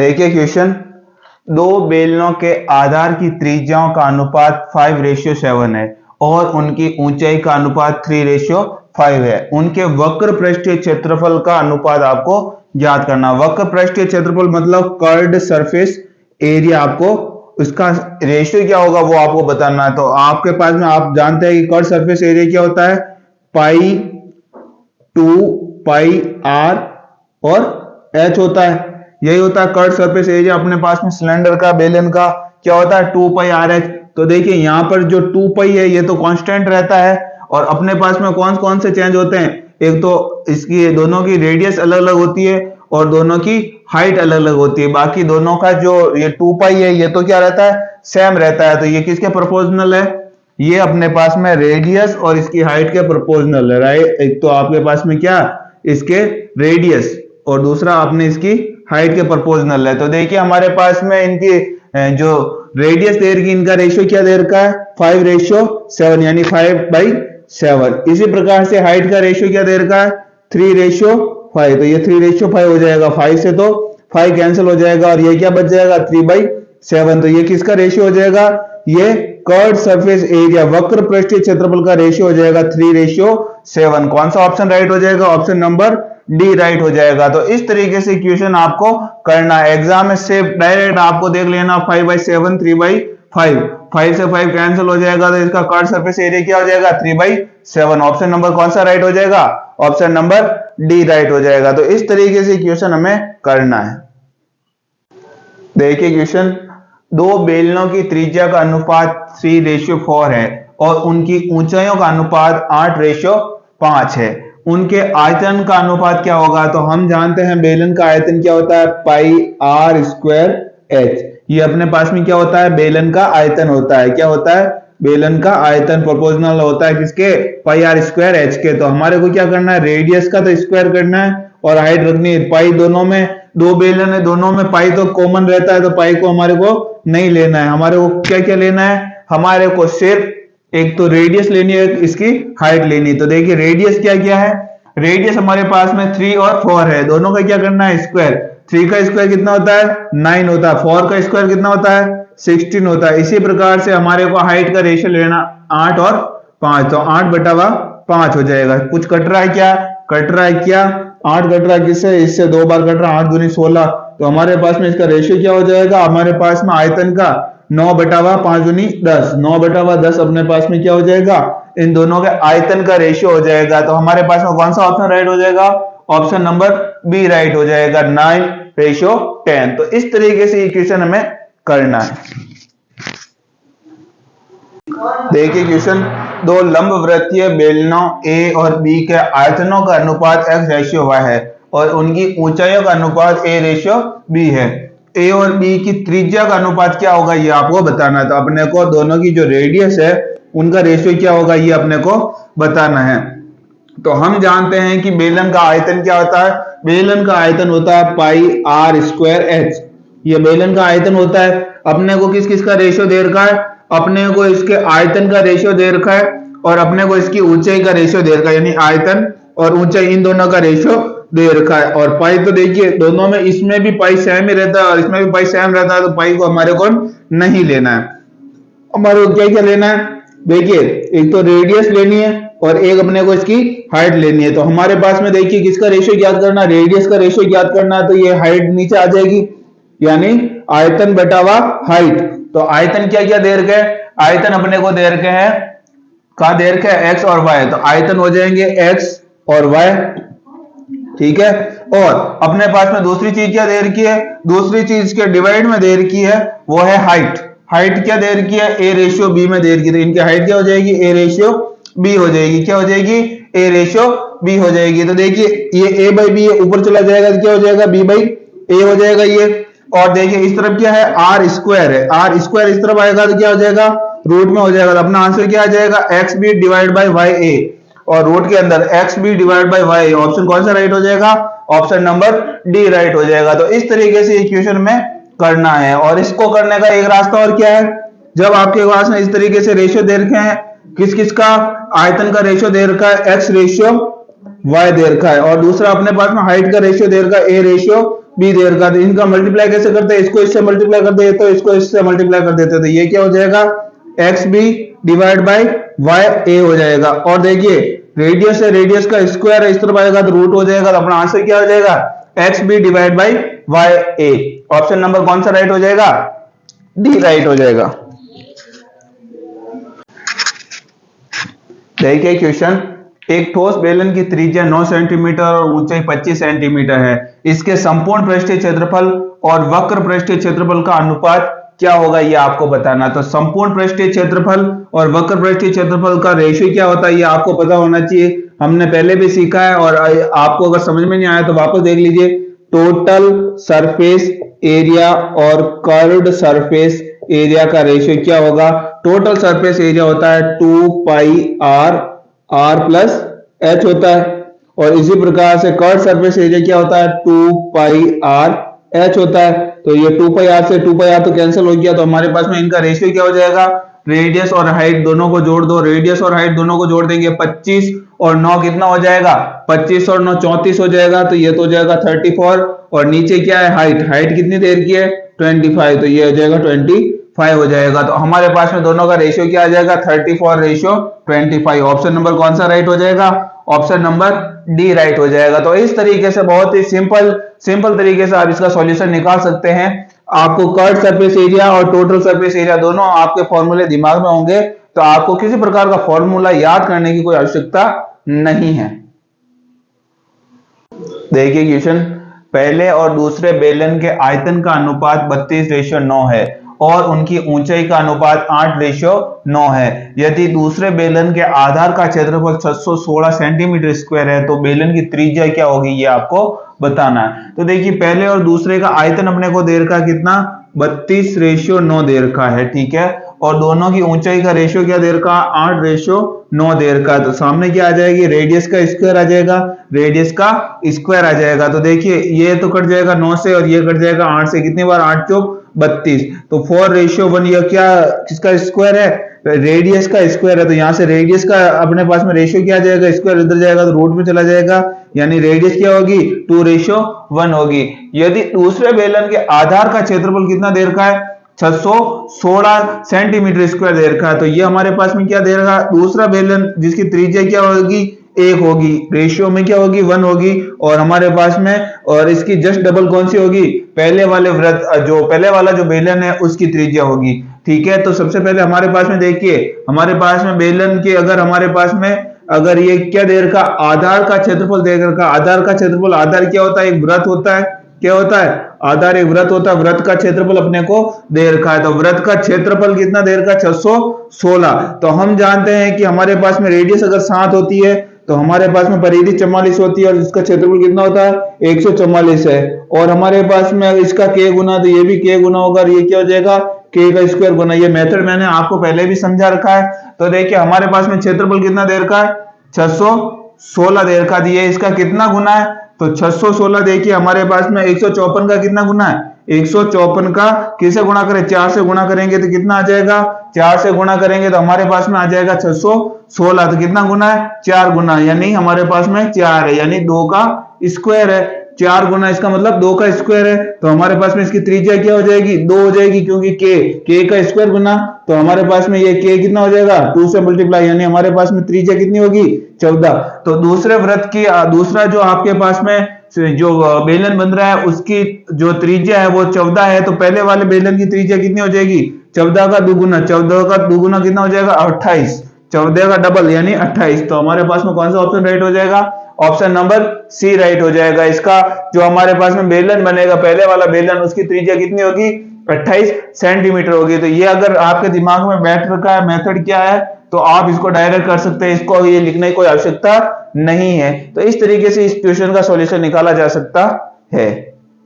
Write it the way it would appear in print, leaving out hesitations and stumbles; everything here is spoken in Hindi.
देखिए क्वेश्चन, दो बेलनों के आधार की त्रिज्याओं का अनुपात 5:7 है और उनकी ऊंचाई का अनुपात 3:5 है। उनके वक्र पृष्ठीय क्षेत्रफल का अनुपात आपको ज्ञात करना। वक्र पृष्ठीय क्षेत्रफल मतलब कर्व्ड सरफेस एरिया, आपको उसका रेशियो क्या होगा वो आपको बताना है। तो आपके पास में आप जानते हैं कि कर्व्ड सरफेस एरिया क्या होता है, पाई 2 पाई आर और एच होता है। यही होता है कर्व्ड सरफेस एरिया। अपने पास में सिलेंडर का, बेलन का क्या होता है, 2 पाई आर एच। तो देखिए यहाँ पर जो 2 पाई है ये तो कांस्टेंट रहता है और अपने पास में कौन कौन से चेंज होते हैं, एक तो इसकी दोनों की रेडियस अलग अलग होती है और दोनों की हाइट अलग अलग होती है। बाकी दोनों का जो ये 2 पाई है ये तो क्या रहता है, सेम रहता है। तो ये किसके प्रोपोर्शनल है, ये अपने पास में रेडियस और इसकी हाइट के प्रोपोर्शनल है, राइट। एक तो आपके पास में क्या, इसके रेडियस और दूसरा आपने इसकी हाइट के प्रोपोर्शनल है। तो देखिए हमारे पास में इनकी जो रेडियस दे रखी, इनका रेशियो क्या दे रखा है, 5:7 यानी 5/7। इसी प्रकार से हाइट का रेशियो क्या दे रखा है, 3:5। तो ये 3:5 हो जाएगा, 5 से तो 5 कैंसिल हो जाएगा और ये क्या बच जाएगा, 3/7। तो ये किसका रेशियो हो जाएगा, ये कर्व्ड सरफेस एरिया, वक्र पृष्ठीय क्षेत्रफल का रेशियो हो जाएगा 3:7। कौन सा ऑप्शन राइट हो जाएगा, ऑप्शन नंबर डी राइट हो जाएगा। तो इस तरीके से क्वेश्चन आपको करना है। एग्जाम में सिर्फ डायरेक्ट आपको देख लेना 5/7 3/5, 5 से 5 कैंसिल हो जाएगा तो इसका कर्व्ड सरफेस एरिया क्या हो जाएगा, 3/7। ऑप्शन नंबर कौन सा राइट हो जाएगा, ऑप्शन नंबर डी राइट हो जाएगा। तो इस तरीके से क्वेश्चन हमें करना है। देखिए क्वेश्चन, दो बेलनों की त्रिज्या का अनुपात 3:4 है और उनकी ऊंचाइयों का अनुपात 8:5 है। उनके आयतन का अनुपात क्या होगा। तो हम जानते हैं बेलन का आयतन क्या होता है, पाई आर स्क्वायर एच। ये अपने पास में क्या होता है, बेलन का आयतन होता है। क्या होता है, बेलन का आयतन प्रोपोर्शनल होता है किसके, पाई आर स्क्वायर एच के। तो हमारे को क्या करना है, रेडियस का तो स्क्वायर करना है और हाइट रखनी है। पाई दोनों में, दो बेलन है दोनों में पाई तो कॉमन रहता है, तो पाई को हमारे को नहीं लेना है। हमारे को क्या क्या लेना है, हमारे को सिर्फ एक तो रेडियस लेनी है, इसकी हाइट लेनी। तो देखिए रेडियस क्या क्या है, रेडियस हमारे पास में 3 और 4 है, दोनों का क्या करना है, स्क्वायर। 3 का स्क्वायर कितना होता है, 9 होता है। 4 का स्क्वायर कितना होता है, 16 होता है। इसी प्रकार से हमारे को हाइट का रेशियो लेना 8 और 5, तो 8/5 हो जाएगा। कुछ कट रहा है क्या, कट रहा है क्या, 8 कट रहा है किससे, इससे 2 बार कट रहा है, 8 दूनी 16। तो हमारे पास में इसका रेशियो क्या हो जाएगा, हमारे पास में आयतन का 9/5 दूनी 10, 9/10 अपने पास में क्या हो जाएगा, इन दोनों के आयतन का रेशियो हो जाएगा। तो हमारे पास में कौन सा ऑप्शन राइट हो जाएगा, ऑप्शन नंबर बी राइट हो जाएगा, 9:10। तो इस तरीके से इक्वेशन हमें करना है। देखिए क्वेश्चन, दो लंबवृत्तीय बेलनों ए और बी के आयतनों का अनुपात x/y है और उनकी ऊंचाइयों का अनुपात a/b है। ए और बी की त्रिज्या का अनुपात क्या होगा ये आपको बताना है। तो अपने को दोनों की जो रेडियस है उनका रेशियो क्या होगा ये अपने को बताना है। तो हम जानते हैं कि बेलन का आयतन क्या होता है, बेलन का आयतन होता है पाई आर स्क्वायर एच। ये बेलन का आयतन होता है। अपने को किस किस का रेशियो दे रखा है, अपने को इसके आयतन का रेशियो दे रखा है और अपने को इसकी ऊंचाई का रेशियो दे रखा है, यानी आयतन और ऊंचाई इन दोनों का रेशियो दे रखा है। और पाई तो देखिए दोनों में, इसमें भी पाई सेम ही रहता है और इसमें भी पाई सेम रहता है, तो पाई को हमारे को नहीं लेना है। हमारे को क्या क्या लेना है, देखिए एक तो रेडियस लेनी है और एक अपने को इसकी हाइट लेनी है। तो हमारे पास में देखिए किसका रेशियो ज्ञात करना, रेडियस का रेशियो ज्ञात करना है। तो ये हाइट नीचे आ जाएगी, यानी आयतन बटावा हाइट। तो आयतन क्या क्या दे रखे हैं, आयतन अपने को दे रखे हैं, कहा दे रखे हैं, एक्स और वाई। तो आयतन हो जाएंगे एक्स और वाई, ठीक है। और अपने पास में दूसरी चीज क्या दे रखी है, दूसरी चीज के डिवाइड में दे रखी है वो है हाइट। हाइट क्या दे रखी है, a/b में दे रखी है। तो इनकी हाइट क्या हो जाएगी, a/b हो जाएगी। क्या हो जाएगी, a/b हो जाएगी। तो देखिए ये a/b है, ऊपर चला जाएगा तो क्या हो जाएगा, b/a हो जाएगा ये। और देखिए इस तरफ क्या है, आर स्क्वायर है, आर स्क्वायर इस तरफ आएगा तो क्या हो जाएगा, रूट में हो जाएगा। तो अपना आंसर क्या आ जाएगा, xb डिवाइड बाई ya, और रूट के अंदर xb divide by ya। Option कौन सा राइट हो जाएगा, ऑप्शन नंबर डी राइट हो जाएगा। तो इस तरीके से इक्वेशन में करना है। और इसको करने का एक रास्ता और क्या है, जब आपके पास में इस तरीके से रेशियो दे रखे हैं, किस किस का आयतन का रेशियो दे रखा है, x रेशियो y दे रखा है, और दूसरा अपने पास में हाइट का रेशियो दे रखा है a रेशियो b दे रखा है। तो इनका मल्टीप्लाई कैसे करते हैं, इसको इससे मल्टीप्लाई कर देते, तो इसको इससे मल्टीप्लाई कर देते, तो ये क्या हो जाएगा xb डिवाइड बाई ya हो जाएगा। और देखिए रेडियस है, रेडियस का स्क्वायर इस तरफ आएगा तो रूट हो जाएगा, तो अपना आंसर क्या हो जाएगा xb divide by ya। Option number कौन सा राइट हो जाएगा, डी राइट हो जाएगा। देखिए क्वेश्चन, एक ठोस बेलन की त्रिज्या 9 सेंटीमीटर और ऊंचाई 25 सेंटीमीटर है। इसके संपूर्ण पृष्ठीय क्षेत्रफल और वक्र पृष्ठीय क्षेत्रफल का अनुपात क्या होगा, ये आपको बताना। तो संपूर्ण पृष्ठीय क्षेत्रफल और वक्र पृष्ठीय क्षेत्रफल का रेशियो क्या होता है, ये आपको पता होना चाहिए, हमने पहले भी सीखा है। और आपको अगर समझ में नहीं आया तो वापस देख लीजिए। टोटल सरफेस एरिया और कर्व्ड सरफेस एरिया का रेशियो क्या होगा, टोटल सरफेस एरिया होता है 2 पाई r प्लस h होता है, और इसी प्रकार से कर्व्ड सरफेस एरिया क्या होता है 2 पाई r h होता है। तो ये 2 पाई r से 2 पाई r तो कैंसिल हो गया, तो हमारे पास में इनका रेशियो क्या हो जाएगा, रेडियस और हाइट दोनों को जोड़ दो, रेडियस और हाइट दोनों को जोड़ देंगे 25 और 9 कितना हो जाएगा, 25 और 9 34 हो जाएगा, तो ये तो हो जाएगा 34। और नीचे क्या है हाइट, हाइट कितनी देर की है 25, तो ये हो जाएगा 25 हो जाएगा। तो हमारे पास में दोनों का रेशियो क्या आ जाएगा 34 रेशियो 25। ऑप्शन नंबर कौन सा राइट हो जाएगा, ऑप्शन नंबर डी राइट हो जाएगा। तो इस तरीके से बहुत ही सिंपल तरीके से आप इसका सॉल्यूशन निकाल सकते हैं। आपको कर्व्ड सरफेस एरिया और टोटल सरफेस एरिया दोनों आपके फॉर्मूले दिमाग में होंगे, तो आपको किसी प्रकार का फॉर्मूला याद करने की कोई आवश्यकता नहीं है। देखिए क्वेश्चन, पहले और दूसरे बेलन के आयतन का अनुपात 32:9 है और उनकी ऊंचाई का अनुपात 8:9 है। यदि दूसरे बेलन के आधार का क्षेत्रफल 616 सेंटीमीटर स्क्वायर है तो बेलन की त्रिज्या क्या होगी, ये आपको बताना है। तो देखिए पहले और दूसरे का आयतन अपने को दे रखा कितना 32:9 दे रखा है, ठीक है, और दोनों की ऊंचाई का रेशियो क्या दे रखा 8:9 दे रखा है। तो सामने क्या आ जाएगी, रेडियस का स्क्वायर आ जाएगा, रेडियस का स्क्वायर आ जाएगा। तो देखिए ये तो कट जाएगा 9 से और ये कट जाएगा 8 से, कितनी बार 8 चौक 32, तो 4:1, यह क्या किसका स्क्वायर है, रेडियस का स्क्वायर है। तो यहाँ से रेडियस का अपने पास में रेशियो क्या आ जाएगा, स्क्वायर इधर जाएगा तो रूट में चला जाएगा, यानी रेडियस क्या होगी 2:1 होगी। यदि दूसरे बेलन के आधार का क्षेत्रफल कितना दे रखा है 616 सेंटीमीटर स्क्वायर दे रखा है, तो ये हमारे पास में क्या दे रखा है, दूसरा बेलन जिसकी त्रिज्या क्या होगी 1 होगी, रेशियो में क्या होगी 1 होगी, और हमारे पास में और इसकी जस्ट डबल कौन सी होगी, पहले वाला जो बेलन है उसकी त्रिज्या होगी, ठीक है। तो सबसे पहले हमारे पास में देखिए, हमारे पास में बेलन के अगर हमारे पास में अगर ये क्या दे रखा आधार का क्षेत्रफल दे रखा, आधार का क्षेत्रफल, आधार क्या होता है एक वृत्त होता है, क्या होता है आधार एक वृत्त होता है, वृत्त का क्षेत्रफल अपने को दे रखा है। तो वृत्त का क्षेत्रफल कितना दे रखा 616। तो हम जानते हैं कि हमारे पास में रेडियस अगर 7 होती है तो हमारे पास में परिधि 44 होती है और इसका क्षेत्रफल कितना होता है 144 है, और हमारे पास में इसका k गुना, तो ये भी k गुना होगा, और ये क्या हो जाएगा k का स्क्वायर गुना। ये मेथड मैंने आपको पहले भी समझा रखा है। तो देखिए हमारे पास में क्षेत्रफल कितना दे रखा है 616 दे रखा है, इसका कितना गुना है, तो 616 देखिए हमारे पास में 154 का कितना गुना है, 154 का किसे गुणा करें 4 से गुणा करेंगे तो कितना आ जाएगा, 4 से गुणा करेंगे तो हमारे पास में आ जाएगा 616, तो कितना गुना है 4 गुना, यानी हमारे पास में 4 है, यानी 2 का स्क्वायर है, 4 गुना इसका मतलब 2 का स्क्वायर है। तो हमारे पास में इसकी त्रिज्या क्या हो जाएगी 2 हो जाएगी, क्योंकि k का स्क्वायर गुना, तो हमारे पास में ये k कितना हो जाएगा 2 से मल्टीप्लाई, यानी हमारे पास में त्रिज्या कितनी होगी 14। तो दूसरे वृत्त की दूसरा जो आपके पास में जो बेलन बन रहा है उसकी जो त्रिज्या है वो 14 है, तो पहले वाले बेलन की त्रिज्या कितनी हो जाएगी 14 का दुगुना, 14 का दुगुना कितना हो जाएगा 28, 14 का डबल यानी 28। तो हमारे पास में कौन सा ऑप्शन राइट हो जाएगा, ऑप्शन नंबर सी राइट हो जाएगा। इसका जो हमारे पास में बेलन बनेगा पहले वाला बेलन, उसकी त्रिज्या कितनी होगी 28 सेंटीमीटर होगी। तो ये अगर आपके दिमाग में बैठ रखा है मेथड क्या है तो आप इसको डायरेक्ट कर सकते हैं, इसको ये लिखने की कोई आवश्यकता नहीं है। तो इस तरीके से इस क्वेश्चन का सॉल्यूशन निकाला जा सकता है।